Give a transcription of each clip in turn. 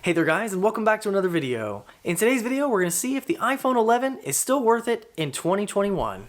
Hey there guys, and welcome back to another video. In today's video, we're going to see if the iPhone 11 is still worth it in 2021.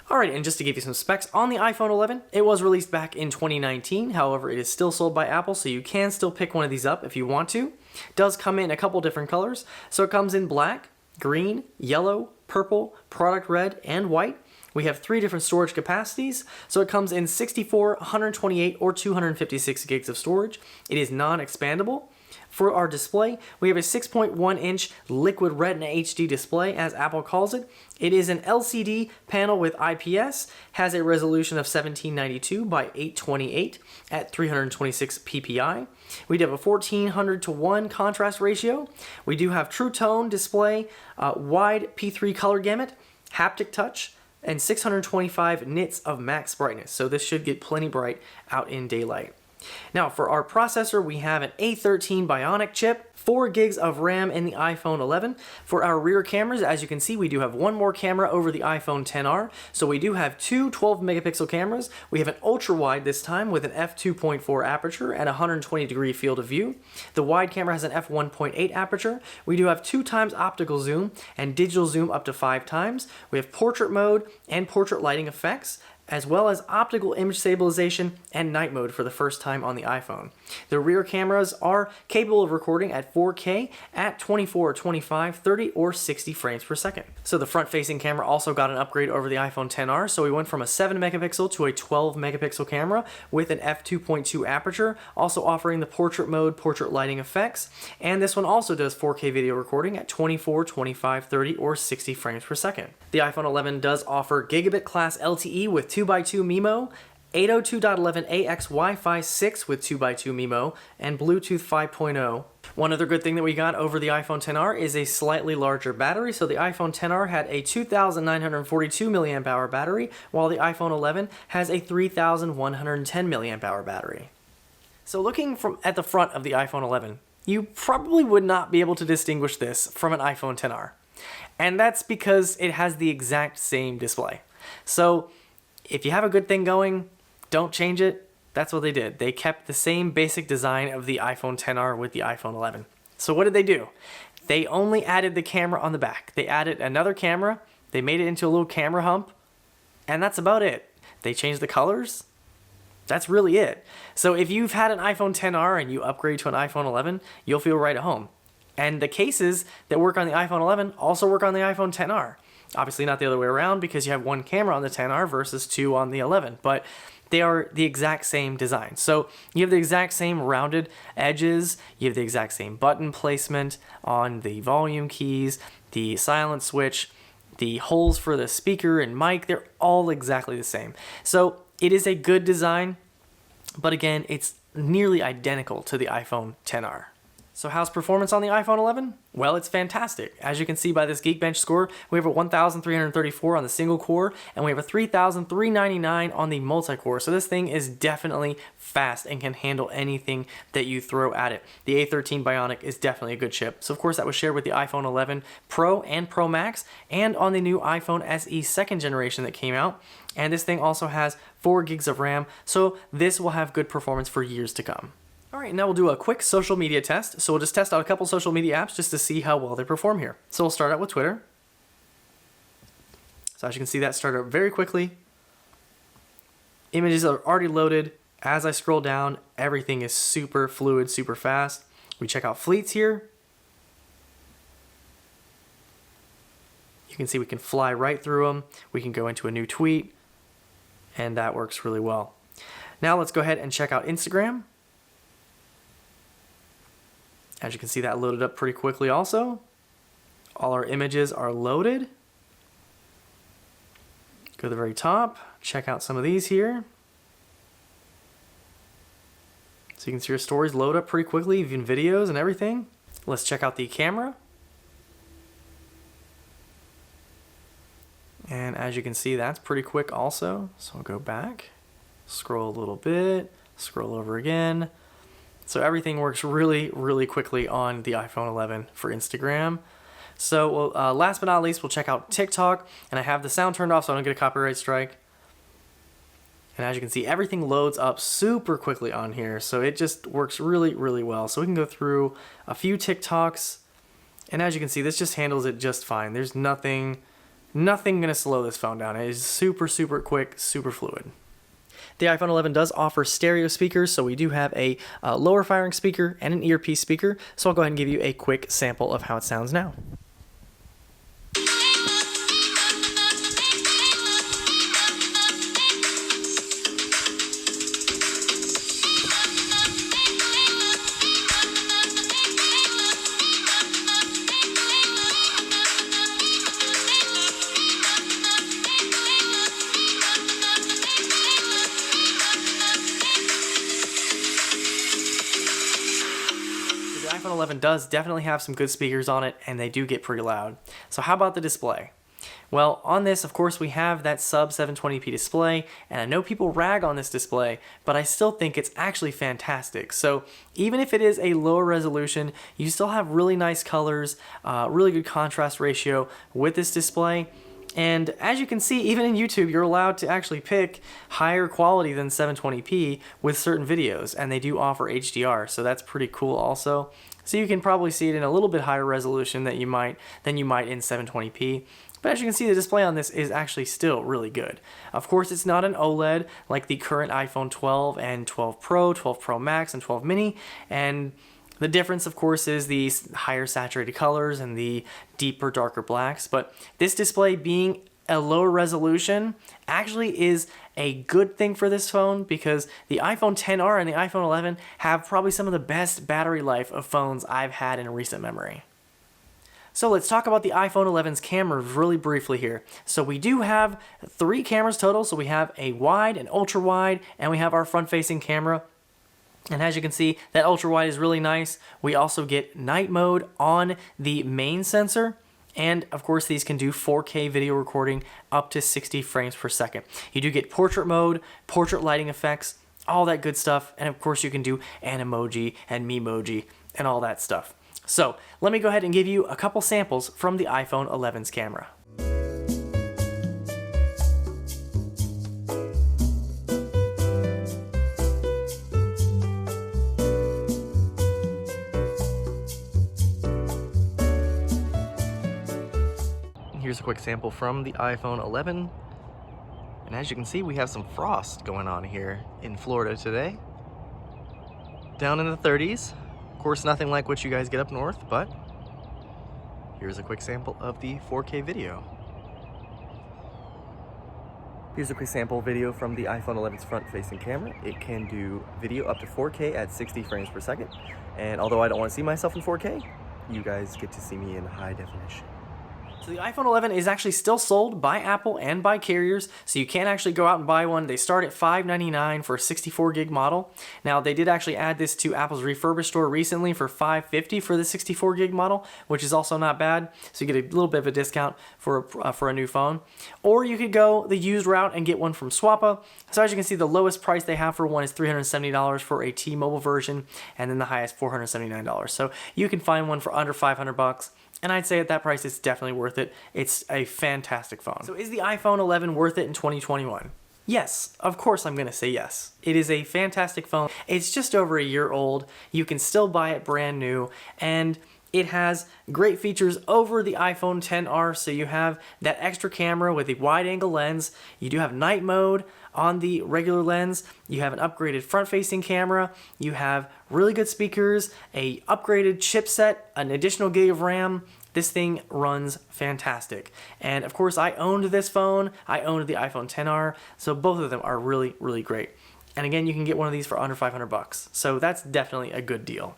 Alright, and just to give you some specs on the iPhone 11, it was released back in 2019, however it is still sold by Apple, so you can still pick one of these up if you want to. It does come in a couple different colors, so it comes in black, green, yellow, purple, product red, and white. We have 3 different storage capacities, so it comes in 64, 128, or 256 gigs of storage. It is non-expandable. For our display, we have a 6.1-inch liquid Retina HD display, as Apple calls it. It is an LCD panel with IPS, has a resolution of 1792 by 828 at 326 ppi. We do have a 1400:1 contrast ratio. We do have True Tone display, wide P3 color gamut, haptic touch, and 625 nits of max brightness, so this should get plenty bright out in daylight. Now for our processor, we have an A13 Bionic chip, 4 gigs of RAM in the iPhone 11. For our rear cameras, as you can see, we do have one more camera over the iPhone XR, so we do have 2 12 megapixel cameras. We have an ultra wide this time with an f2.4 aperture and a 120 degree field of view. The wide camera has an f1.8 aperture. We do have 2 times optical zoom and digital zoom up to 5 times. We have portrait mode and portrait lighting effects, as well as optical image stabilization and night mode for the first time on the iPhone. The rear cameras are capable of recording at 4K at 24, 25, 30, or 60 frames per second. So the front-facing camera also got an upgrade over the iPhone XR, so we went from a 7 megapixel to a 12 megapixel camera with an f2.2 aperture, also offering the portrait mode, portrait lighting effects, and this one also does 4K video recording at 24, 25, 30, or 60 frames per second. The iPhone 11 does offer gigabit class LTE with 2x2 MIMO, 802.11ax Wi-Fi 6 with 2x2 MIMO, and Bluetooth 5.0. One other good thing that we got over the iPhone XR is a slightly larger battery. So the iPhone XR had a 2,942 milliamp hour battery, while the iPhone 11 has a 3,110 milliamp hour battery. So looking at the front of the iPhone 11, you probably would not be able to distinguish this from an iPhone XR. And that's because it has the exact same display. So if you have a good thing going, don't change it. That's what they did. They kept the same basic design of the iPhone XR with the iPhone 11. So what did they do? They only added the camera on the back. They added another camera, they made it into a little camera hump, and that's about it. They changed the colors. That's really it. So if you've had an iPhone XR and you upgrade to an iPhone 11, you'll feel right at home. And the cases that work on the iPhone 11 also work on the iPhone XR. Obviously not the other way around, because you have 1 camera on the XR versus 2 on the 11, but they are the exact same design. So you have the exact same rounded edges, you have the exact same button placement on the volume keys, the silent switch, the holes for the speaker and mic, they're all exactly the same. So it is a good design, but again, it's nearly identical to the iPhone XR. So how's performance on the iPhone 11? Well, it's fantastic. As you can see by this Geekbench score, we have a 1,334 on the single core, and we have a 3,399 on the multi-core. So this thing is definitely fast and can handle anything that you throw at it. The A13 Bionic is definitely a good chip. So of course that was shared with the iPhone 11 Pro and Pro Max, and on the new iPhone SE 2nd generation that came out. And this thing also has 4 gigs of RAM, so this will have good performance for years to come. Alright, now we'll do a quick social media test. So we'll just test out a couple social media apps just to see how well they perform here. So we'll start out with Twitter. So as you can see, that started up very quickly. Images are already loaded. As I scroll down, everything is super fluid, super fast. We check out fleets here. You can see we can fly right through them. We can go into a new tweet, and that works really well. Now let's go ahead and check out Instagram. As you can see, that loaded up pretty quickly also. All our images are loaded. Go to the very top, check out some of these here. So you can see your stories load up pretty quickly, even videos and everything. Let's check out the camera. And as you can see, that's pretty quick also. So I'll go back, scroll a little bit, scroll over again. So everything works really, really quickly on the iPhone 11 for Instagram. So last but not least, we'll check out TikTok. And I have the sound turned off so I don't get a copyright strike. And as you can see, everything loads up super quickly on here, so it just works really, really well. So we can go through a few TikToks, and as you can see, this just handles it just fine. There's nothing gonna slow this phone down. It is super, super quick, super fluid. The iPhone 11 does offer stereo speakers, so we do have a lower firing speaker and an earpiece speaker. So I'll go ahead and give you a quick sample of how it sounds now. The iPhone 11 does definitely have some good speakers on it, and they do get pretty loud. So how about the display? Well, on this, of course, we have that sub 720p display, and I know people rag on this display, but I still think it's actually fantastic. So even if it is a lower resolution, you still have really nice colors, really good contrast ratio with this display. And as you can see, even in YouTube, you're allowed to actually pick higher quality than 720p with certain videos, and they do offer HDR, so that's pretty cool also. So you can probably see it in a little bit higher resolution than you might in 720p. But as you can see, the display on this is actually still really good. Of course, it's not an OLED like the current iPhone 12 and 12 Pro, 12 Pro Max, and 12 Mini, and the difference, of course, is the higher saturated colors and the deeper, darker blacks. But this display being a lower resolution actually is a good thing for this phone, because the iPhone XR and the iPhone 11 have probably some of the best battery life of phones I've had in recent memory. So let's talk about the iPhone 11's camera really briefly here. So we do have 3 cameras total. So we have a wide, an ultra wide, and we have our front-facing camera. And as you can see, that ultra wide is really nice. We also get night mode on the main sensor. And of course, these can do 4K video recording up to 60 frames per second. You do get portrait mode, portrait lighting effects, all that good stuff. And of course, you can do Animoji and Memoji and all that stuff. So let me go ahead and give you a couple samples from the iPhone 11's camera. Here's a quick sample from the iPhone 11. And as you can see, we have some frost going on here in Florida today. Down in the 30s. Of course, nothing like what you guys get up north, but here's a quick sample of the 4K video. Here's a quick sample video from the iPhone 11's front-facing camera. It can do video up to 4K at 60 frames per second. And although I don't want to see myself in 4K, you guys get to see me in high definition. So the iPhone 11 is actually still sold by Apple and by carriers, so you can actually go out and buy one. They start at $599 for a 64 gig model. Now they did actually add this to Apple's refurbished store recently for $550 for the 64 gig model, which is also not bad. So you get a little bit of a discount for a new phone. Or you could go the used route and get one from Swappa. So as you can see, the lowest price they have for one is $370 for a T-Mobile version, and then the highest $479. So you can find one for under $500. And I'd say at that price, it's definitely worth it. It's a fantastic phone. So is the iPhone 11 worth it in 2021? Yes, of course I'm gonna say yes. It is a fantastic phone. It's just over a year old. You can still buy it brand new, and it has great features over the iPhone XR. So you have that extra camera with a wide angle lens. You do have night mode on the regular lens. You have an upgraded front-facing camera. You have really good speakers, a upgraded chipset, an additional gig of RAM. This thing runs fantastic. And of course, I owned this phone. I owned the iPhone XR. So both of them are really, really great. And again, you can get one of these for under $500. So that's definitely a good deal.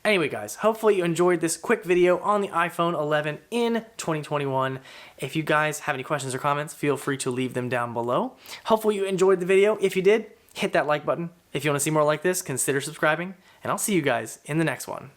Anyway guys, hopefully you enjoyed this quick video on the iPhone 11 in 2021. If you guys have any questions or comments, feel free to leave them down below. Hopefully you enjoyed the video. If you did, hit that like button. If you want to see more like this, consider subscribing, and I'll see you guys in the next one.